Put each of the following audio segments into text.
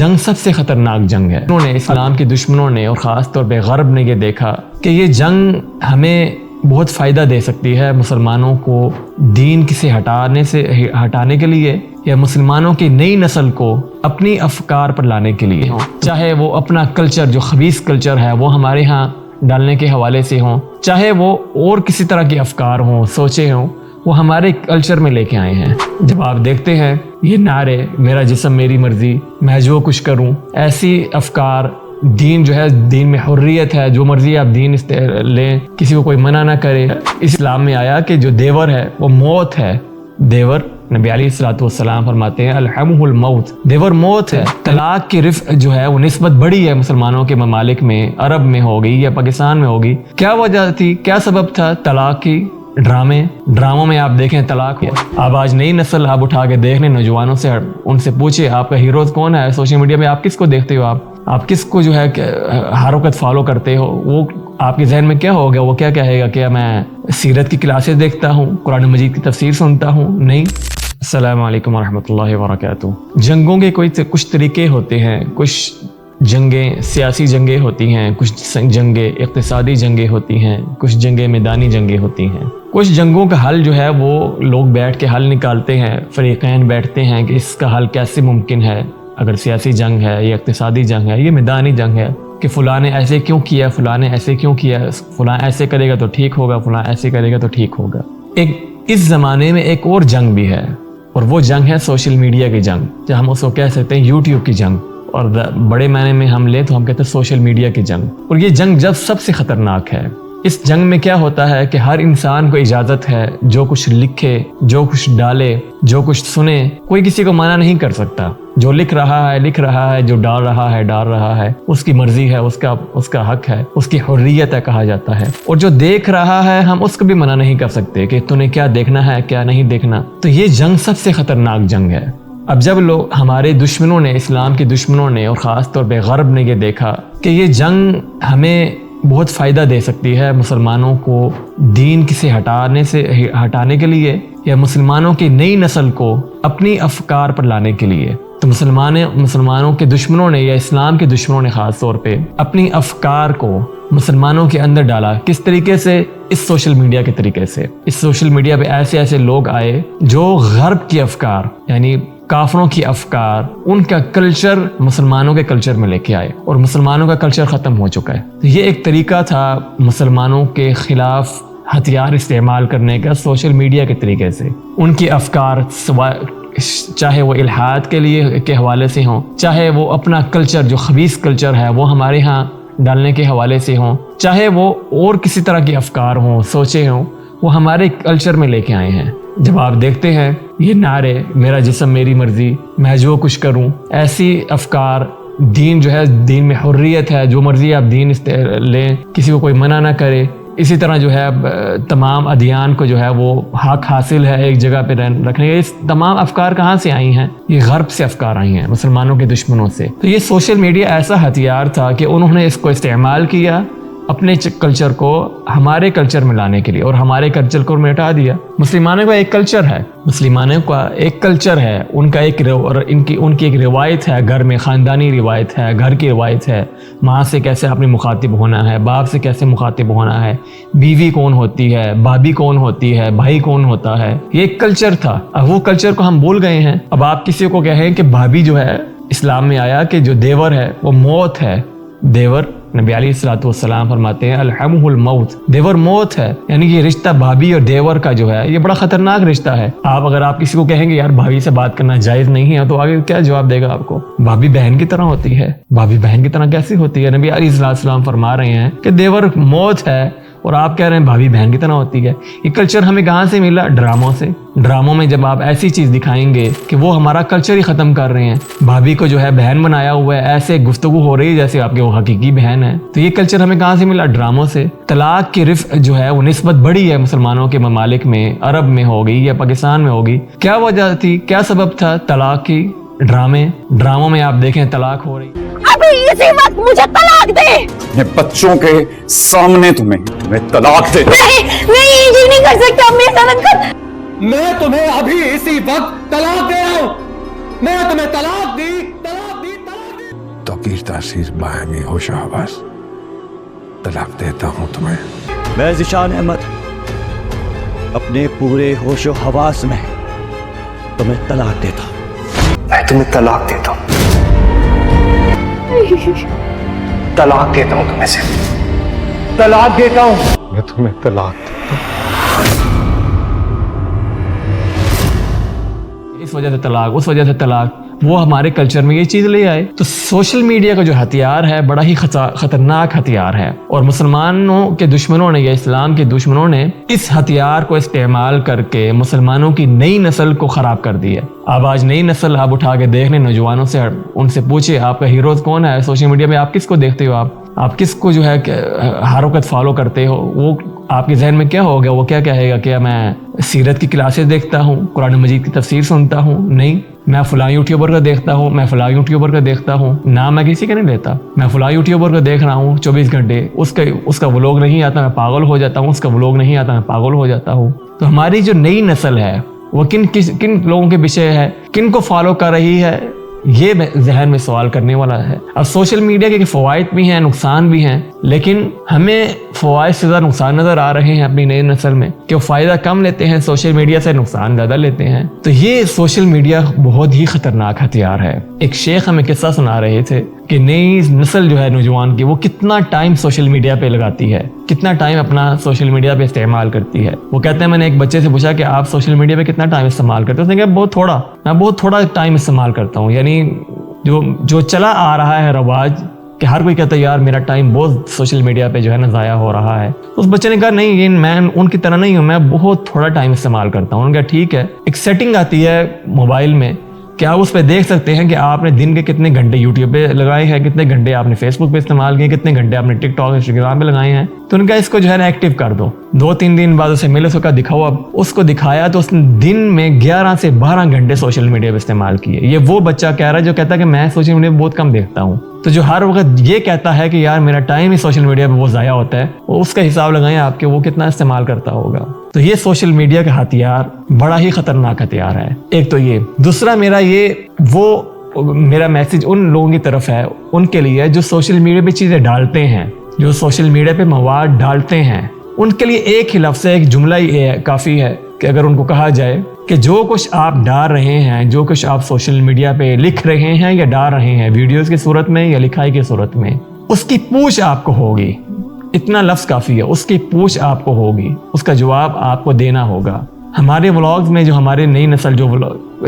جنگ سب سے خطرناک جنگ ہے. انہوں نے اسلام کے دشمنوں نے اور خاص طور پہ غرب نے یہ دیکھا کہ یہ جنگ ہمیں بہت فائدہ دے سکتی ہے مسلمانوں کو دین سے ہٹانے کے لیے یا مسلمانوں کی نئی نسل کو اپنی افکار پر لانے کے لیے. چاہے وہ اپنا کلچر جو خبیث کلچر ہے وہ ہمارے ہاں ڈالنے کے حوالے سے ہوں، چاہے وہ اور کسی طرح کے افکار ہوں، سوچیں ہوں، وہ ہمارے کلچر میں لے کے آئے ہیں. جب آپ دیکھتے ہیں یہ نعرے میرا جسم میری مرضی، میں جو کچھ کروں، ایسی افکار، دین جو ہے دین میں حریت ہے، جو مرضی آپ دین لیں، کسی کو کوئی منع نہ کرے. اسلام میں آیا کہ جو دیور ہے وہ موت ہے. دیور نبی علیہ الصلوۃ والسلام فرماتے ہیں الحمہ الموت، دیور موت ہے. طلاق کی رفع جو ہے وہ نسبت بڑی ہے مسلمانوں کے ممالک میں، عرب میں ہوگی یا پاکستان میں ہوگی. کیا وجہ تھی، کیا سبب تھا طلاق کی؟ ڈراموں میں آپ دیکھیں طلاق. اب آج نئی نسل آپ اٹھا کے دیکھ لیں نوجوانوں سے، ان سے پوچھے آپ کا ہیروز کون ہے سوشل میڈیا میں، آپ کس کو دیکھتے ہو، آپ کس کو جو ہے ہر وقت فالو کرتے ہو، وہ آپ کے ذہن میں کیا ہوگا، وہ کیا کہے گا کہ میں سیرت کی کلاسز دیکھتا ہوں، قرآن مجید کی تفسیر سنتا ہوں؟ نہیں. السلام علیکم ورحمۃ اللہ وبرکاتہ. جنگوں کے کچھ طریقے ہوتے ہیں. کچھ جنگیں سیاسی جنگیں ہوتی ہیں، کچھ جنگیں اقتصادی جنگیں ہوتی ہیں، کچھ جنگیں میدانی جنگیں ہوتی ہیں. کچھ جنگوں کا حل جو ہے وہ لوگ بیٹھ کے حل نکالتے ہیں، فریقین بیٹھتے ہیں کہ اس کا حل کیسے ممکن ہے. اگر سیاسی جنگ ہے یا اقتصادی جنگ ہے یا میدانی جنگ ہے کہ فلاں نے ایسے کیوں کیا، فلاں نے ایسے کیوں کیا، فلاں ایسے کرے گا تو ٹھیک ہوگا، فلاں ایسے کرے گا تو ٹھیک ہوگا. اس زمانے میں ایک اور جنگ بھی ہے، اور وہ جنگ ہے سوشل میڈیا کی جنگ، جو ہم اس کو کہہ سکتے ہیں یوٹیوب کی جنگ، اور بڑے معنی میں ہم لیں تو ہم کہتے ہیں سوشل میڈیا کی جنگ. اور یہ جنگ جب سب سے خطرناک ہے. اس جنگ میں کیا ہوتا ہے کہ ہر انسان کو اجازت ہے جو کچھ لکھے، جو کچھ ڈالے، جو کچھ سنے، کوئی کسی کو منع نہیں کر سکتا. جو لکھ رہا ہے، جو ڈال رہا ہے، اس کی مرضی ہے، اس کا حق ہے، اس کی حریت ہے کہا جاتا ہے. اور جو دیکھ رہا ہے ہم اس کو بھی منع نہیں کر سکتے کہ تو نے کیا دیکھنا ہے کیا نہیں دیکھنا. تو یہ جنگ سب سے خطرناک جنگ ہے. اب جب ہمارے دشمنوں نے، اسلام کے دشمنوں نے اور خاص طور پہ غرب نے یہ دیکھا کہ یہ جنگ ہمیں بہت فائدہ دے سکتی ہے مسلمانوں کو دین سے ہٹانے کے لیے یا مسلمانوں کی نئی نسل کو اپنی افکار پر لانے کے لیے، تو مسلمانوں کے دشمنوں نے یا اسلام کے دشمنوں نے خاص طور پہ اپنی افکار کو مسلمانوں کے اندر ڈالا. کس طریقے سے؟ اس سوشل میڈیا کے طریقے سے. اس سوشل میڈیا پہ ایسے لوگ آئے جو غرب کی افکار یعنی کافروں کی افکار، ان کا کلچر مسلمانوں کے کلچر میں لے کے آئے، اور مسلمانوں کا کلچر ختم ہو چکا ہے. تو یہ ایک طریقہ تھا مسلمانوں کے خلاف ہتھیار استعمال کرنے کا سوشل میڈیا کے طریقے سے. ان کی افکار چاہے وہ الحاد کے حوالے سے ہوں، چاہے وہ اپنا کلچر جو خبیث کلچر ہے وہ ہمارے ہاں ڈالنے کے حوالے سے ہوں، چاہے وہ اور کسی طرح کے افکار ہوں، سوچیں ہوں، وہ ہمارے کلچر میں لے کے آئے ہیں. جب آپ دیکھتے ہیں یہ نعرے میرا جسم میری مرضی، میں جو کچھ کروں، ایسی افکار، دین جو ہے دین میں حریت ہے، جو مرضی آپ دین لیں، کسی کو کوئی منع نہ کرے. اسی طرح جو ہے تمام ادیان کو جو ہے وہ حق حاصل ہے ایک جگہ پہ رکھنے کے. اس تمام افکار کہاں سے آئی ہیں؟ یہ غرب سے افکار آئی ہیں، مسلمانوں کے دشمنوں سے. تو یہ سوشل میڈیا ایسا ہتھیار تھا کہ انہوں نے اس کو استعمال کیا اپنے کلچر کو ہمارے کلچر میں لانے کے لیے، اور ہمارے کلچر کو مٹا دیا. مسلمانوں کا ایک کلچر ہے، ان کی ایک روایت ہے، گھر میں خاندانی روایت ہے، گھر کی روایت ہے، ماں سے کیسے اپنے مخاطب ہونا ہے، باپ سے کیسے مخاطب ہونا ہے، بیوی کون ہوتی ہے، بھابھی کون ہوتی ہے، بھائی کون ہوتا ہے. یہ ایک کلچر تھا. اب وہ کلچر کو ہم بھول گئے ہیں. اب آپ کسی کو کہیں کہ بھابھی جو ہے، اسلام میں آیا کہ جو دیور ہے وہ موت ہے. دیور نبی علیہ الصلوۃ والسلام فرماتے ہیں الحمہ الموت، دیور موت ہے. یعنی یہ رشتہ بھابھی اور دیور کا جو ہے یہ بڑا خطرناک رشتہ ہے. اگر آپ کسی کو کہیں گے یار بھابھی سے بات کرنا جائز نہیں ہے، تو آگے کیا جواب دے گا آپ کو؟ بھابھی بہن کی طرح ہوتی ہے. بھابھی بہن کی طرح کیسی ہوتی ہے؟ نبی علیہ السلام فرما رہے ہیں کہ دیور موت ہے، اور آپ کہہ رہے ہیں بھابھی بہن کی طرح ہوتی ہے. یہ کلچر ہمیں کہاں سے ملا؟ ڈراموں سے. ڈراموں میں جب آپ ایسی چیز دکھائیں گے کہ وہ ہمارا کلچر ہی ختم کر رہے ہیں، بھابھی کو جو ہے بہن بنایا ہوا ہے، ایسے گفتگو ہو رہی ہے جیسے آپ کی وہ حقیقی بہن ہے. تو یہ کلچر ہمیں کہاں سے ملا؟ ڈراموں سے. طلاق کی رفع جو ہے وہ نسبت بڑی ہے مسلمانوں کے ممالک میں، عرب میں ہوگی یا پاکستان میں ہوگی. کیا وجہ تھی، کیا سبب تھا طلاق کی؟ ڈراموں میں آپ دیکھیں طلاق ہو رہی. ابھی اسی وقت مجھے طلاق دے. میں بچوں کے سامنے تمہیں طلاق دے. نہیں یہ نہیں کر سکتا. میں تمہیں ابھی اسی وقت طلاق دے رہا ہوں. میں تمہیں طلاق دی. फकीर तासीर बाएंगे होश हवास तलाक देता हूँ तुम्हें। मैं ज़िशान अहमद अपने पूरे होशो हवास में तुम्हें तलाक देता हूँ। मैं तुम्हें तलाक देता हूँ, तलाक देता हूँ तुम्हें से, तलाक देता हूँ, मैं तुम्हें तलाक देता हूँ। इस वजह से तलाक, उस वजह से तलाक, वो हमारे कल्चर में ये चीज़ ले आए। तो सोशल मीडिया का जो हथियार है बड़ा ही खतरनाक हथियार है, और मुसलमानों के दुश्मनों ने या इस्लाम के दुश्मनों ने इस हथियार को इस्तेमाल करके मुसलमानों की नई नस्ल को ख़राब कर दिया। अब आज नई नस्ल आप उठा के देख लें नौजवानों से, उनसे पूछिए आपका हीरोज़ कौन है सोशल मीडिया पे, आप किसको देखते हो, आप किसको जो है हर वक्त फॉलो करते हो, वो आपके जहन में क्या होगा, वो क्या कहेगा, क्या मैं सीरत की क्लासेस देखता हूँ, कुरान मजीद की तफसीर सुनता हूँ, नहीं, मैं फ़लाँ यूट्यूबर का देखता हूँ, मैं फ़लाँ यूट्यूबर का देखता हूँ, ना मैं किसी का नहीं लेता, मैं फ़लाँ यूट्यूबर का देख रहा हूँ 24 घंटे, उसका व्लॉग नहीं आता मैं पागल हो जाता हूँ, उसका व्लॉग नहीं आता मैं पागल हो जाता हूँ। तो हमारी जो नई नस्ल है वो किन लोगों के विषय है, किन को फॉलो कर रही है, ये जहन में सवाल करने वाला है। अब सोशल मीडिया के फ़वाइद भी हैं, नुकसान भी हैं, लेकिन हमें फ़वाइद से ज़्यादा नुकसान नज़र आ रहे हैं अपनी नई नस्ल में, कि वो फ़ायदा कम लेते हैं सोशल मीडिया से, नुकसान ज़्यादा लेते हैं। तो ये सोशल मीडिया बहुत ही ख़तरनाक हथियार है। एक शेख हमें किस्सा सुना रहे थे कि नई नस्ल जो है नौजवान की, वो कितना टाइम सोशल मीडिया पे लगाती है, कितना टाइम अपना सोशल मीडिया पे इस्तेमाल करती है। वो कहते हैं, मैंने एक बच्चे से पूछा कि आप सोशल मीडिया पे कितना टाइम इस्तेमाल करते हो, उसने कहा मैं बहुत थोड़ा टाइम इस्तेमाल करता हूँ। यानी जो चला आ रहा है रवाज कि हर कोई कहता है यार मेरा टाइम बहुत सोशल मीडिया पे जो है ना ज़ाया हो रहा है। तो उस बच्चे ने कहा नहीं, ये मैं उनकी तरह नहीं हूँ, मैं बहुत थोड़ा टाइम इस्तेमाल करता हूँ। उन्होंने कहा ठीक है, एक सेटिंग आती है मोबाइल में कि आप उस पर देख सकते हैं कि आपने दिन के कितने घंटे यूट्यूब पे लगाए हैं, कितने घंटे आपने फेसबुक पे इस्तेमाल किए, कितने घंटे आपने टिकटॉक इंस्टाग्राम पे लगाए हैं। तो उनका इसको जो है ना एक्टिव कर दो, 2-3 दिन बाद उसे मिले, उसका दिखाओ। अब उसको दिखाया तो उसने दिन में 11 से 12 घंटे सोशल मीडिया पे इस्तेमाल किए। ये वो बच्चा कह रहा है जो कहता है कि मैं सोशल मीडिया बहुत कम देखता हूँ। तो जो हर वक्त ये कहता है कि यार मेरा टाइम ही सोशल मीडिया पे बहुत ज़ाया होता है, वो उसका हिसाब लगाएं आपके, वो कितना इस्तेमाल करता होगा। तो ये सोशल मीडिया का हथियार बड़ा ही खतरनाक हथियार है। एक तो ये, दूसरा मेरा मैसेज उन लोगों की तरफ है, उनके लिए जो सोशल मीडिया पे चीज़ें डालते हैं, जो सोशल मीडिया पे मवाद डालते हैं, उनके लिए एक ही लफ्ज़ है, एक जुमला ही काफ़ी है कि अगर उनको कहा जाए कि जो कुछ आप डाल रहे हैं, जो कुछ आप सोशल मीडिया पे लिख रहे हैं या डाल रहे हैं वीडियोस की सूरत में या लिखाई की सूरत में, उसकी पूछ आपको होगी। इतना लफ्ज़ काफ़ी है, उसकी पूछ आपको होगी, उसका जवाब आपको देना होगा। हमारे व्लॉग्स में जो हमारे नई नस्ल जो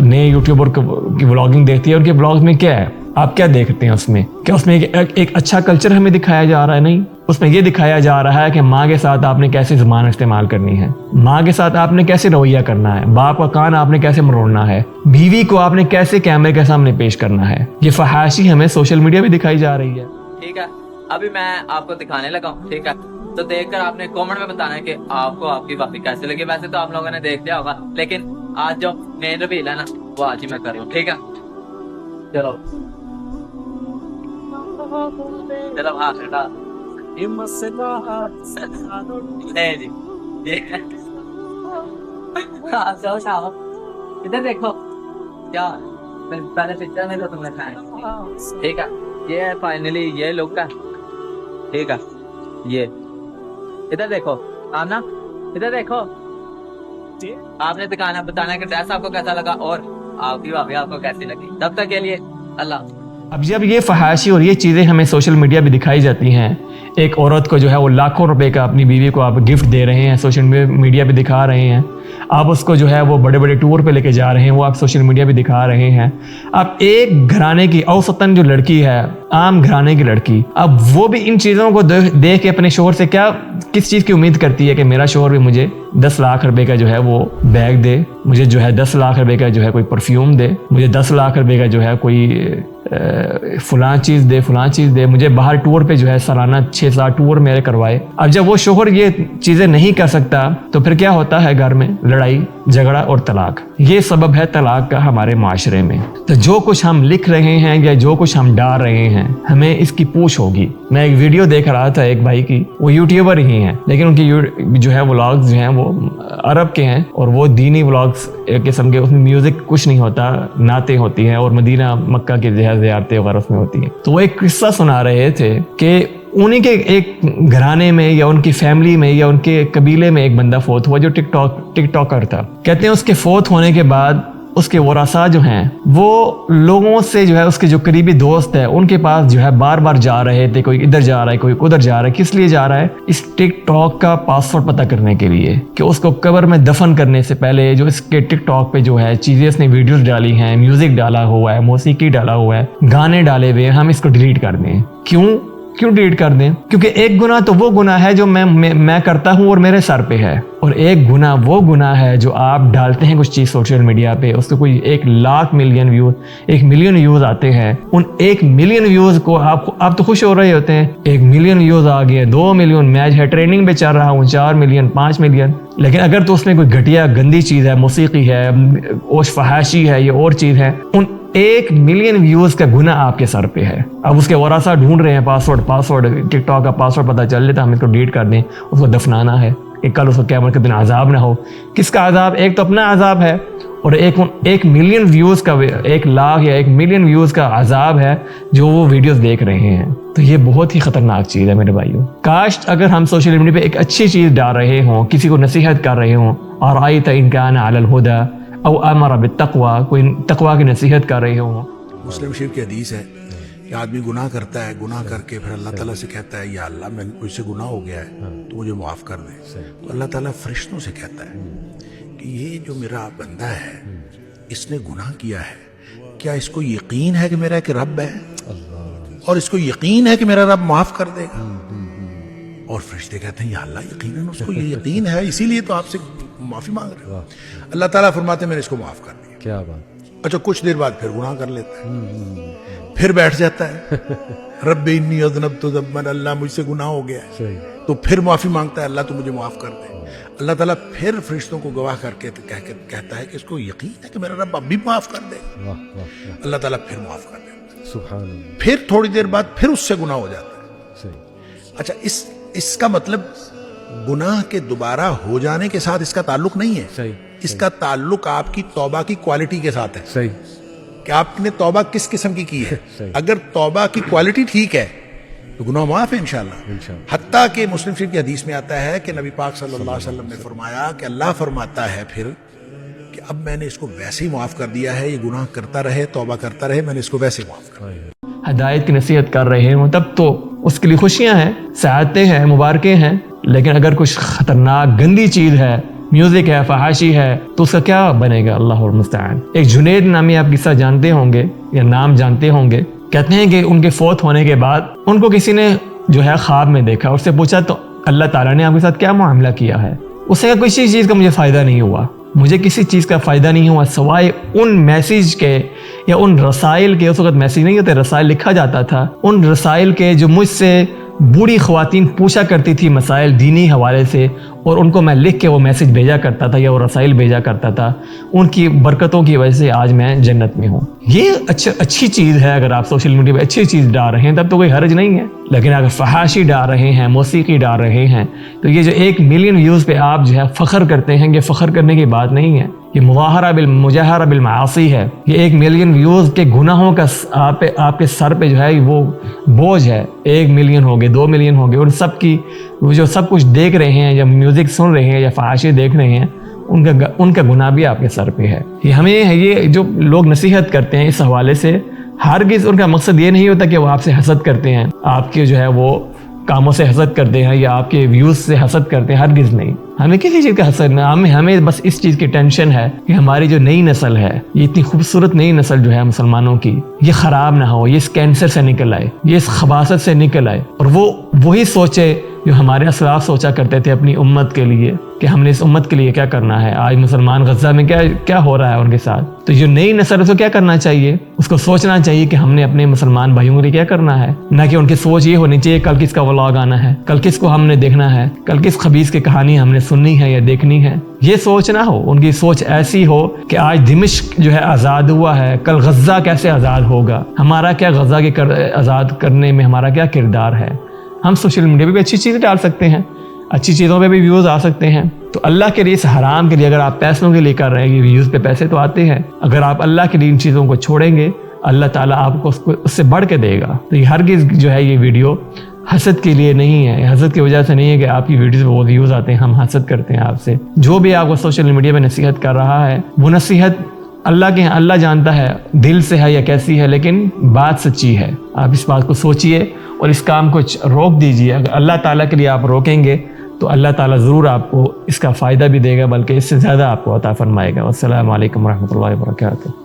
नए यूट्यूबर की व्लॉगिंग देखती है, उनके व्लॉग्स में क्या है, आप क्या देखते हैं उसमें? क्या उसमें एक अच्छा कल्चर हमें दिखाया जा रहा है? नहीं, उसमें ये दिखाया जा रहा है कि माँ के साथ आपने कैसे ज़बान इस्तेमाल करनी है, माँ के साथ आपने कैसे रवैया करना है, बाप का कान आपने कैसे मरोड़ना है, बीवी को आपने कैसे कैमरे के सामने पेश करना है। ये फहाशी हमें सोशल मीडिया पे दिखाई जा रही है। ठीक है, अभी मैं आपको दिखाने लगा हूँ, ठीक है, तो देखकर आपने कमेंट में बताना है कि आपको आपकी वापी कैसे लगी। वैसे तो आप लोगों ने देख लिया होगा, लेकिन आज जो मेन रिवील है ना, वो आज ही मैं कर रहा हूँ, ठीक है। चलो हाँ बेटा, नहीं जी, इधर देखो क्या पहले पिक्चर में तो तुमने खाया, ठीक है। ये फाइनली ये लुक है, ठीक है। ये इधर देखो, आना इधर देखो, आपने दिखाना बताना कि ड्रेस आपको कैसा लगा और आपकी भाभी आपको कैसी लगी। तब तक के लिए अल्लाह। अब जब ये फहाशी और ये चीज़ें हमें सोशल मीडिया पे दिखाई जाती हैं, एक औरत को जो है वो लाखों रुपए का अपनी बीवी को आप गिफ्ट दे रहे हैं, सोशल मीडिया पे दिखा रहे हैं, आप उसको जो है वो बड़े बड़े टूर पे लेके जा रहे हैं, वो आप सोशल मीडिया पे दिखा रहे हैं। अब एक घराने की औसतन जो लड़की है, आम घराने की लड़की, अब वो भी इन चीज़ों को देख के अपने शोहर से किस चीज़ की उम्मीद करती है कि मेरा शोहर भी मुझे 10 लाख रुपए का जो है वो बैग दे, मुझे जो है 10 लाख रुपए का जो है कोई परफ्यूम दे, मुझे 10 लाख रुपए का जो है कोई फलां चीज़ दे, मुझे बाहर टूर पे जो है सालाना 6-7 टूर मेरे करवाए। अब जब वो शोहर ये चीज़ें नहीं कर सकता तो फिर क्या होता है, घर में लड़ाई झगड़ा और तलाक। ये सबब है तलाक का हमारे माशरे में। तो जो कुछ हम लिख रहे हैं या जो कुछ हम डाल रहे हैं, हमें इसकी पूछ होगी। मैं एक वीडियो देख रहा था एक भाई की, वो यूट्यूबर ही हैं, लेकिन उनकी जो है व्लॉग्स जो हैं वो अरब के हैं और वो दीनी व्लॉग्स एक किस्म के, उसमें म्यूज़िक कुछ नहीं होता, नातें होती हैं और मदीना मक्का के जो है ज़ियारतें वगैरह उसमें होती हैं। तो वो एक किस्सा सुना रहे थे कि उन्हीं के एक घराने में या उनकी फैमिली में या उनके कबीले में एक बंदा फोत हुआ जो टिकटॉकर था। कहते हैं उसके फोत होने के बाद उसके वरासा जो हैं वो लोगों से जो है उसके जो करीबी दोस्त है उनके पास जो है बार बार जा रहे थे, कोई इधर जा रहा है कोई उधर जा रहा है। किस लिए जा रहा है? इस टिकटॉक का पासवर्ड पता करने के लिए कि उसको कब्र में दफन करने से पहले जो इसके टिकटॉक पे जो है चीज़ें इसने वीडियोस डाली हैं, म्यूजिक डाला हुआ है, मौसीकी डाला हुआ है, गाने डाले हुए हैं, हम इसको डिलीट कर दें। क्यों डिलीट कर दें? क्योंकि एक गुनाह तो वो गुनाह है जो मैं करता हूँ और मेरे सर पे है, और एक गुनाह वो गुनाह है जो आप डालते हैं कुछ चीज़ सोशल मीडिया पे, उसको कोई 1 lakh million views 1 million views आते हैं। उन 1 मिलियन व्यूज को आप तो खुश हो रहे होते हैं, 1 मिलियन व्यूज आ गए, 2 मिलियन, मैच है ट्रेनिंग पे चल रहा हूँ, 4 मिलियन 5 मिलियन। लेकिन अगर तो उसमें कोई घटिया गंदी चीज़ है, मौसीकी है, ओश फहाशी है, ये और चीज़ है, उन 1 मिलियन व्यूज का गुना आपके सर पे है। अब उसके वरासा ढूंढ रहे हैं पासवर्ड टिकटॉक का पासवर्ड पता चल लेता, हम इसको डिलीट कर दें, उसको दफनाना है कि कल उसको क़यामत के दिन अजाब ना हो। किसका अजाब? एक तो अपना अजाब है, और 1 मिलियन व्यूज का 1 लाख या 1 मिलियन व्यूज का अजाब है जो वो वीडियोस देख रहे हैं। तो ये बहुत ही खतरनाक चीज़ है मेरे भाइयों। काश अगर हम सोशल मीडिया पे एक अच्छी चीज़ डाल रहे हों, किसी को नसीहत कर रहे हों, और आई इन कान अलल हुदा औ अमर बित्तक़वा, कोई तक़वा की नसीहत कर रहे हों। मुस्लिम शरीफ की हदीस है कि आदमी गुनाह करता है, गुनाह करके फिर अल्लाह ताला से कहता है या अल्लाह मैं मुझसे गुनाह हो गया है तो मुझे माफ़ कर दे। तो अल्लाह ताला फरिश्तों से कहता है कि ये जो मेरा बंदा है इसने गुनाह किया है, क्या इसको यकीन है कि मेरा एक रब है और इसको यकीन है कि मेरा रब माफ़ कर देगा? और फरिश्ते कहते हैं या अल्लाह यकीनन उसको ये यकीन है, इसीलिए तो आपसे माफ़ी मांग रहे हो। अल्लाह ताला फरमाते मैंने इसको माफ़ कर दिया। क्या बात। अच्छा, कुछ देर बाद फिर गुनाह कर लेता है, फिर बैठ जाता है रब्बी इन्नी अज़नबतु ज़ंबन, अल्लाह मुझसे गुनाह हो गया है, तो फिर माफ़ी मांगता है अल्लाह तो मुझे माफ़ कर दे। अल्लाह ताला फिर फरिश्तों को गवाह करके कहता है कि इसको यकीन है कि मेरा रब अब भी माफ़ कर दे। अल्लाह ताला फिर माफ़ कर देता है। सुभान अल्लाह। फिर थोड़ी देर बाद फिर उससे गुनाह हो जाता है। अच्छा, इसका मतलब गुनाह के दोबारा हो जाने के साथ इसका ताल्लुक नहीं है। सही। इसका ताल्लुक आपकी तौबा की क्वालिटी के साथ है। सही। कि आपने तौबा किस किस्म की है। अगर तौबा की क्वालिटी ठीक है तो गुनाह माफ है इंशाअल्लाह। हत्ता कि मुस्लिम शरीफ की हदीस में आता है कि नबी पाक सल्लल्लाहु अलैहि वसल्लम ने फरमाया कि अल्लाह फरमाता है फिर कि अब मैंने इसको वैसे ही माफ कर दिया है, ये गुनाह करता रहे, तौबा करता रहे, मैंने इसको वैसे माफ कर दिया। हिदायत की नसीहत कर रहे हो तब तो उसके लिए खुशियां हैं, सआदतें हैं, मुबारकें हैं। लेकिन अगर कुछ खतरनाक गंदी चीज़ है, म्यूजिक है, फहाशी है, तो उसका क्या बनेगा? अल्लाह मुस्तआन। एक जुनैद नामी आप किस्सा जानते होंगे या नाम जानते होंगे। कहते हैं कि उनके फौत होने के बाद उनको किसी ने जो है ख्वाब में देखा, उससे पूछा तो अल्लाह ताला ने आपके साथ क्या मामला किया है? उससे कहा किसी चीज़ का मुझे फ़ायदा नहीं हुआ, मुझे किसी चीज़ का फ़ायदा नहीं हुआ सवाए उन मैसेज के या उन रसाइल के। उस वक्त मैसेज नहीं होते, रसाइल लिखा जाता था। उन रसाइल के जो मुझसे बूढ़ी ख्वातीन पूछा करती थी मसाइल दीनी हवाले से, और उनको मैं लिख के वो मैसेज भेजा करता था या वो रसाइल भेजा करता था। उनकी बरकतों की वजह से आज मैं जन्नत में हूँ। ये अच्छी चीज़ है। अगर आप सोशल मीडिया पे अच्छी चीज़ डाल रहे हैं तब तो कोई हर्ज नहीं है। लेकिन अगर फहाशी डाल रहे हैं, मौसीकी डाल रहे हैं, तो ये जो 1 मिलियन व्यूज़ पे आप जो है फ़ख्र करते हैं, ये फ़ख्र करने की बात नहीं है, ये मुजाहरा बिल मासी है। ये 1 मिलियन व्यूज़ के गुनाहों का आपके सर पे जो है वो बोझ है। 1 मिलियन हो गए, 2 मिलियन हो गए, और सब की जो सब कुछ देख रहे हैं या म्यूज़िक सुन रहे हैं या फहाशी देख रहे हैं, उनका गुनाह भी आपके सर पे है। ये जो लोग नसीहत करते हैं इस हवाले से, हरगिज़ उनका मकसद ये नहीं होता कि वो आपसे हसद करते हैं, आपके जो है वो कामों से हसद करते हैं या आपके व्यूज़ से हसद करते हैं। हरगिज़ नहीं, हमें किसी चीज़ का हसद नहीं। हमें बस इस चीज़ की टेंशन है कि हमारी जो नई नस्ल है, ये इतनी खूबसूरत नई नस्ल जो है मुसलमानों की, ये ख़राब ना हो, ये इस कैंसर से निकल आए, ये इस खबासत से निकल आए, और वो वही सोचे जो हमारे असलाफ सोचा करते थे अपनी उम्मत के लिए कि हमने इस उम्मत के लिए क्या करना है। आज मुसलमान गज़ा में क्या हो रहा है उनके साथ। तो जो नई नस्ल उसको क्या करना चाहिए? उसको सोचना चाहिए कि हमने अपने मुसलमान भाइयों के लिए क्या करना है, ना कि उनकी सोच ये होनी चाहिए कल किसका व्लॉग आना है, कल किसको हमने देखना है, कल किस खबीस की कहानी हमने सुननी है या देखनी है। ये सोच ना हो। उनकी सोच ऐसी हो कि आज दिमिश्क जो है आज़ाद हुआ है, कल गज़ा कैसे आज़ाद होगा, हमारा क्या गज़ा के आज़ाद करने में हमारा क्या किरदार है। हम सोशल मीडिया पे भी अच्छी चीज़ें डाल सकते हैं, अच्छी चीज़ों पे भी व्यूज़ आ सकते हैं। तो अल्लाह के लिए, इस हराम के लिए अगर आप पैसों के लिए कर रहे हैं, ये व्यूज़ पे पैसे तो आते हैं, अगर आप अल्लाह के लिए इन चीज़ों को छोड़ेंगे اللہ تعالیٰ آپ کو اس سے بڑھ کے دے گا. تو یہ ہرگز جو ہے یہ ویڈیو حسد کے لیے نہیں ہے، حسد کی وجہ سے نہیں ہے کہ آپ کی ویڈیوز میں وہ ویوز آتے ہیں ہم حسد کرتے ہیں آپ سے. جو بھی آپ کو سوشل میڈیا پہ نصیحت کر رہا ہے وہ نصیحت اللہ کے ہیں، اللہ جانتا ہے دل سے ہے یا کیسی ہے، لیکن بات سچی ہے. آپ اس بات کو سوچئے اور اس کام کو روک دیجئے. اگر اللہ تعالیٰ کے لیے آپ روکیں گے تو اللہ تعالیٰ ضرور آپ کو اس کا فائدہ بھی دے گا، بلکہ اس سے زیادہ آپ کو عطا فرمائے گا. والسلام علیکم ورحمۃ اللہ وبرکاتہ.